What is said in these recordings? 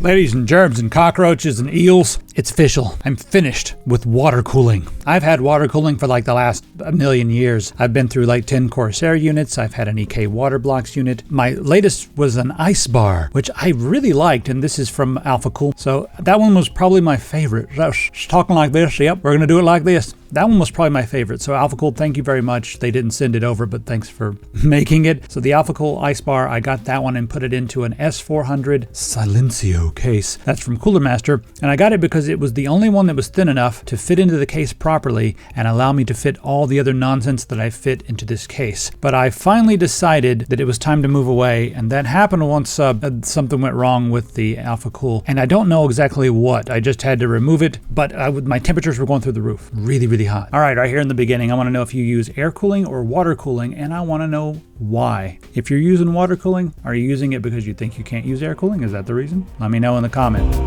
Ladies and germs and cockroaches and eels, it's official. I'm finished with water cooling. I've had water cooling for like the last 1,000,000 years. I've been through like 10 Corsair units. I've had an EK water blocks unit. My latest was an ice bar, which I really liked, and this is from Alpha Cool. So that one was probably my favorite. Just talking like this, yep, we're gonna do it like this. That one was probably my favorite. So Alpha Cool, thank you very much. They didn't send it over, but thanks for making it. So the Alpha Cool ice bar, I got that one and put it into an S400 Silencio case. That's from Cooler Master. And I got it because it was the only one that was thin enough to fit into the case properly and allow me to fit all the other nonsense that I fit into this case. But I finally decided that it was time to move away, and that happened once something went wrong with the Alpha Cool. And I don't know exactly what. I just had to remove it, but my temperatures were going through the roof. Really, really hot. All right here in the beginning, I want to know if you use air cooling or water cooling, and I want to know why. If you're using water cooling, are you using it because you think you can't use air cooling? Is that the reason? Let me know in the comments.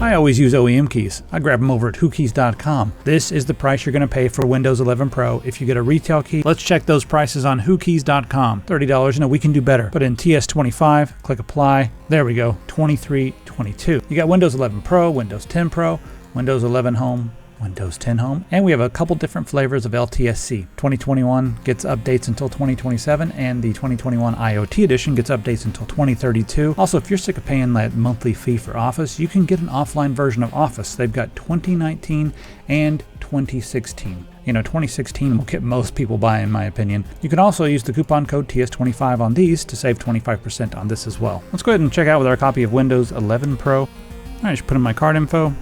I always use OEM keys. I grab them over at whokeys.com. This is the price you're going to pay for Windows 11 Pro if you get a retail key. Let's check those prices on whokeys.com. $30, we can do better. Put in TS25, click apply. There we go, $23.22. You got Windows 11 Pro, Windows 10 Pro, Windows 11 Home, Windows 10 Home, and we have a couple different flavors of LTSC. 2021 gets updates until 2027, and the 2021 IoT edition gets updates until 2032. Also, if you're sick of paying that monthly fee for Office, you can get an offline version of Office. They've got 2019 and 2016. 2016 will get most people by, in my opinion. You can also use the coupon code TS25 on these to save 25% on this as well. Let's go ahead and check out with our copy of Windows 11 Pro. All right, just put in my card info.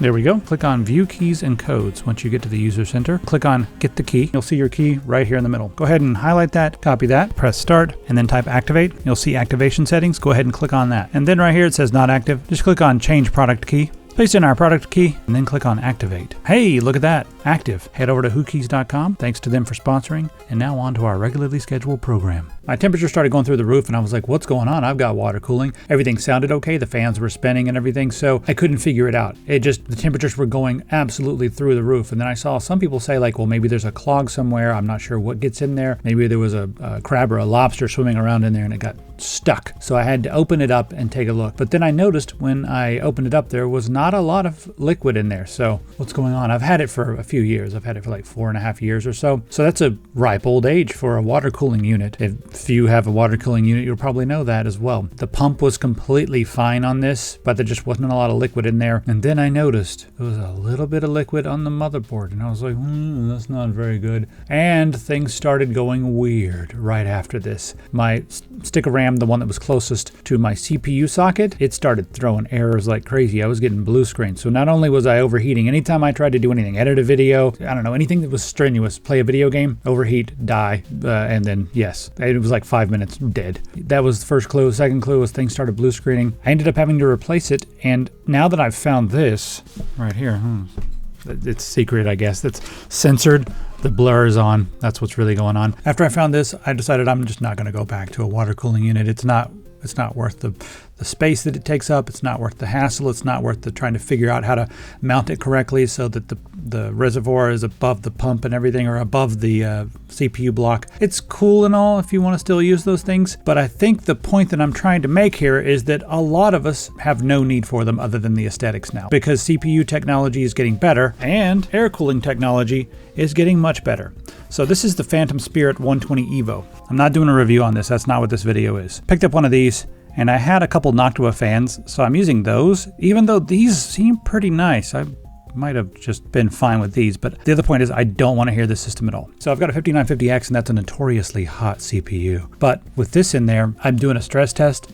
There we go. Click on View Keys and Codes. Once you get to the User Center, click on Get the Key. You'll see your key right here in the middle. Go ahead and highlight that, copy that, press Start, and then type Activate. You'll see Activation Settings. Go ahead and click on that. And then right here it says Not Active. Just click on Change Product Key. Paste in our product key, and then click on Activate. Hey, look at that, active. Head over to whokeys.com. Thanks to them for sponsoring. And now on to our regularly scheduled program. My temperature started going through the roof, and I was like, what's going on? I've got water cooling. Everything sounded okay. The fans were spinning and everything, so I couldn't figure it out. The temperatures were going absolutely through the roof. And then I saw some people say like, well, maybe there's a clog somewhere. I'm not sure what gets in there. Maybe there was a crab or a lobster swimming around in there and it got stuck. So I had to open it up and take a look. But then I noticed when I opened it up, there was not a lot of liquid in there. So what's going on? I've had it for a few years. I've had it for like 4.5 years or so. So that's a ripe old age for a water cooling unit. If you have a water cooling unit, you'll probably know that as well. The pump was completely fine on this, but there just wasn't a lot of liquid in there. And then I noticed there was a little bit of liquid on the motherboard. And I was like, that's not very good. And things started going weird right after this. My stick of RAM, the one that was closest to my CPU socket, it started throwing errors like crazy. I was getting blue screen. So not only was I overheating, anytime I tried to do anything, edit a video, I don't know, anything that was strenuous, play a video game, overheat, die, and then yes, it was like 5 minutes dead. That was the first clue. Second clue was things started blue screening. I ended up having to replace it, and now that I've found this right here, it's secret, I guess, that's censored. The blur is on. That's what's really going on. After I found this, I decided I'm just not going to go back to a water cooling unit. It's not worth the space that it takes up. It's not worth the hassle. It's not worth the trying to figure out how to mount it correctly so that the reservoir is above the pump and everything, or above the CPU block. It's cool and all if you want to still use those things, but I think the point that I'm trying to make here is that a lot of us have no need for them other than the aesthetics now, because CPU technology is getting better and air cooling technology is getting much better. So this is the Phantom Spirit 120 Evo. I'm not doing a review on this. That's not what this video is. Picked up one of these, and I had a couple Noctua fans, so I'm using those, even though these seem pretty nice. I might have just been fine with these, but the other point is I don't want to hear this system at all. So I've got a 5950X, and that's a notoriously hot CPU. But with this in there, I'm doing a stress test.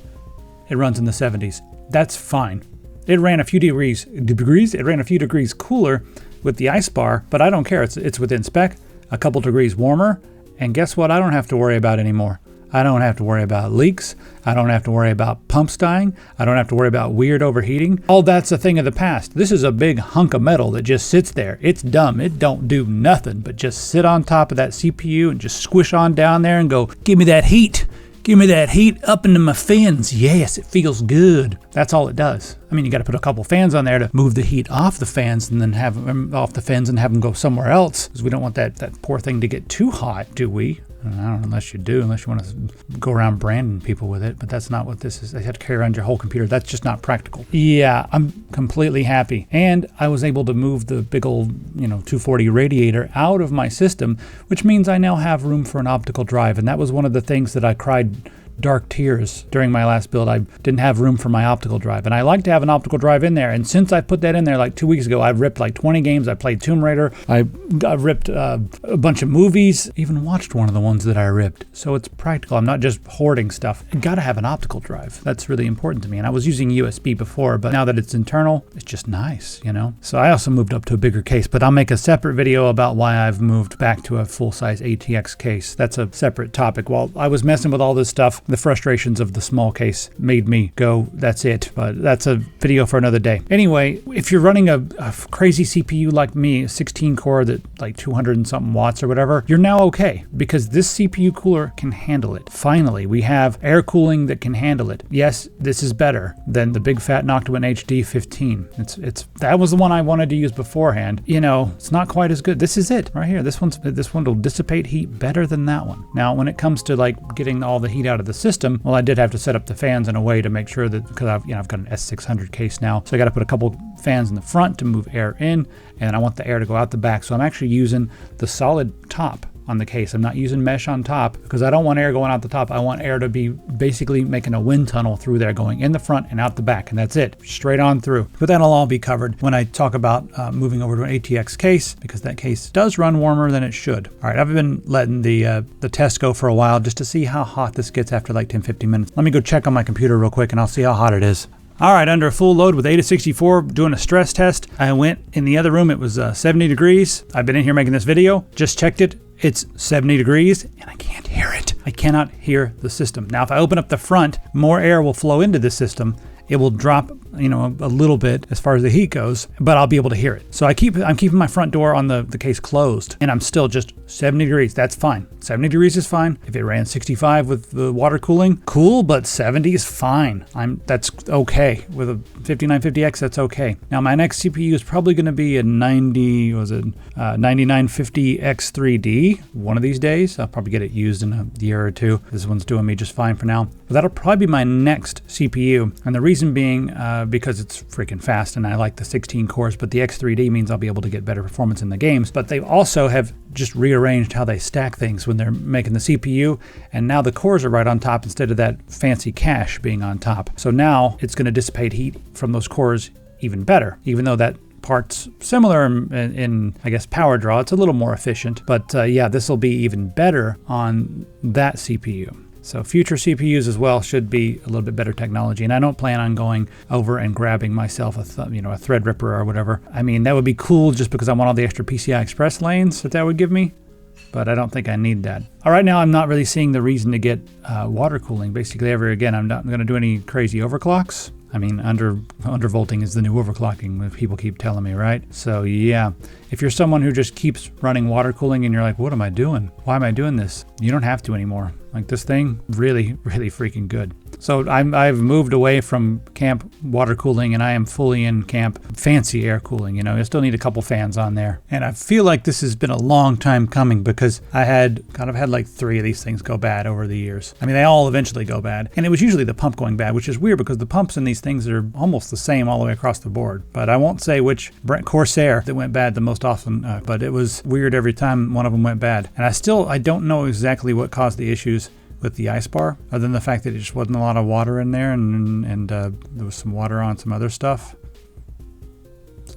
It runs in the 70s. That's fine. It ran a few degrees. It ran a few degrees cooler with the ice bar, but I don't care. It's within spec. A couple degrees warmer, and guess what? I don't have to worry about anymore. I don't have to worry about leaks. I don't have to worry about pumps dying. I don't have to worry about weird overheating. All that's a thing of the past. This is a big hunk of metal that just sits there. It's dumb. It don't do nothing but just sit on top of that CPU and just squish on down there and go, give me that heat. Give me that heat up into my fins. Yes, it feels good. That's all it does. I mean, you got to put a couple fans on there to move the heat off the fans and then have them off the fins and have them go somewhere else, because we don't want that poor thing to get too hot, do we? I don't know, unless you want to go around branding people with it, but that's not what this is. They have to carry around your whole computer. That's just not practical. Yeah, I'm completely happy. And I was able to move the big old, 240 radiator out of my system, which means I now have room for an optical drive. And that was one of the things that I cried dark tears during my last build. I didn't have room for my optical drive, and I like to have an optical drive in there. And since I put that in there like 2 weeks ago, I've ripped like 20 games. I played Tomb Raider. I ripped a bunch of movies, even watched one of the ones that I ripped. So it's practical. I'm not just hoarding stuff. I gotta have an optical drive. That's really important to me. And I was using USB before, but now that it's internal, it's just nice, So I also moved up to a bigger case, but I'll make a separate video about why I've moved back to a full-size ATX case. That's a separate topic. While I was messing with all this stuff, the frustrations of the small case made me go, that's it. But that's a video for another day. Anyway, if you're running a crazy CPU like me, a 16 core that like 200 and something watts or whatever, you're now okay, because this CPU cooler can handle it. Finally, we have air cooling that can handle it. Yes, this is better than the big fat Noctua NHD15. That was the one I wanted to use beforehand. It's not quite as good. This is it right here. This one will dissipate heat better than that one. Now, when it comes to like getting all the heat out of the system, well, I did have to set up the fans in a way to make sure that, because I've got an S600 case now, so I got to put a couple fans in the front to move air in, and I want the air to go out the back. So I'm actually using the solid top on the case. I'm not using mesh on top because I don't want air going out the top. I want air to be basically making a wind tunnel through there, going in the front and out the back, and that's it, straight on through. But that'll all be covered when I talk about moving over to an ATX case, because that case does run warmer than it should. All right, I've been letting the test go for a while just to see how hot this gets after like 10-15 minutes. Let me go check on my computer real quick and I'll see how hot it is. All right, under a full load with 8-64, doing a stress test. I went in the other room, it was 70 degrees. I've been in here making this video, just checked it. It's 70 degrees and I can't hear it. I cannot hear the system. Now, if I open up the front, more air will flow into the system. It will drop, a little bit as far as the heat goes, but I'll be able to hear it. So I'm keeping my front door on the case closed, and I'm still just 70 degrees. That's fine. 70 degrees is fine. If it ran 65 with the water cooling, cool, but 70 is fine. That's okay. With a 5950X, that's okay. Now, my next CPU is probably going to be a 9950X3D one of these days. I'll probably get it used in a year or two. This one's doing me just fine for now. But that'll probably be my next CPU, and the reason being because it's freaking fast and I like the 16 cores, but the X3D means I'll be able to get better performance in the games. But they also have just rearranged how they stack things when they're making the CPU, and now the cores are right on top instead of that fancy cache being on top. So now it's going to dissipate heat from those cores even better, even though that part's similar in I guess, power draw. It's a little more efficient, but yeah, this will be even better on that CPU. So future CPUs as well should be a little bit better technology, and I don't plan on going over and grabbing myself a Threadripper or whatever. I mean, that would be cool just because I want all the extra PCI Express lanes that would give me, but I don't think I need that. All right, now I'm not really seeing the reason to get water cooling basically ever again. I'm not going to do any crazy overclocks. I mean, undervolting is the new overclocking, people keep telling me, right? So yeah, if you're someone who just keeps running water cooling and you're like, what am I doing? Why am I doing this? You don't have to anymore. Like, this thing, really, really freaking good. So I've moved away from camp water cooling and I am fully in camp fancy air cooling. I still need a couple fans on there. And I feel like this has been a long time coming because I had like 3 of these things go bad over the years. I mean, they all eventually go bad. And it was usually the pump going bad, which is weird because the pumps in these things are almost the same all the way across the board. But I won't say which Corsair that went bad the most often, but it was weird every time one of them went bad. And I don't know exactly what caused the issues with the ice bar, other than the fact that it just wasn't a lot of water in there, and there was some water on some other stuff.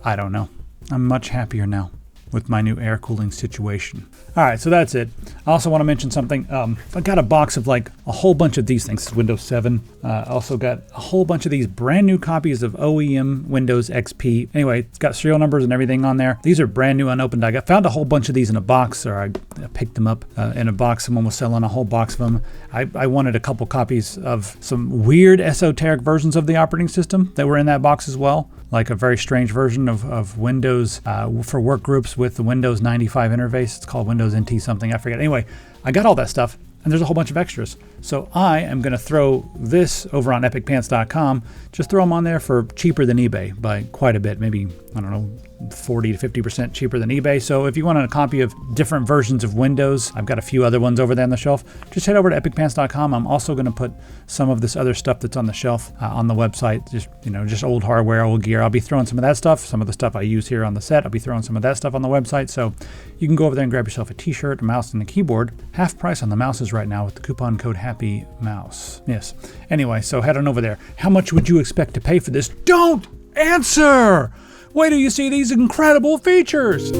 I don't know. I'm much happier now with my new air cooling situation. All right, so that's it. I also want to mention something. I got a box of like a whole bunch of these things. This is Windows 7. Also got a whole bunch of these brand new copies of OEM Windows XP. Anyway, it's got serial numbers and everything on there. These are brand new, unopened. I found a whole bunch of these in a box, or I picked them up in a box. Someone was selling a whole box of them. I wanted a couple copies of some weird esoteric versions of the operating system that were in that box as well. Like a very strange version of Windows for work groups with the Windows 95 interface. It's called Windows NT something, I forget. Anyway, I got all that stuff, and there's a whole bunch of extras. So I am going to throw this over on epicpants.com. Just throw them on there for cheaper than eBay by quite a bit, maybe, I don't know, 40 to 50% cheaper than eBay. So if you want a copy of different versions of Windows, I've got a few other ones over there on the shelf. Just head over to epicpants.com. I'm also going to put some of this other stuff that's on the shelf on the website. Just old hardware, old gear. I'll be throwing some of that stuff. Some of the stuff I use here on the set, I'll be throwing some of that stuff on the website. So you can go over there and grab yourself a t-shirt, a mouse, and a keyboard. Half price on the mouses right now with the coupon code HAPPYMOUSE. Yes. Anyway, so head on over there. How much would you expect to pay for this? Don't answer! Wait till you see these incredible features!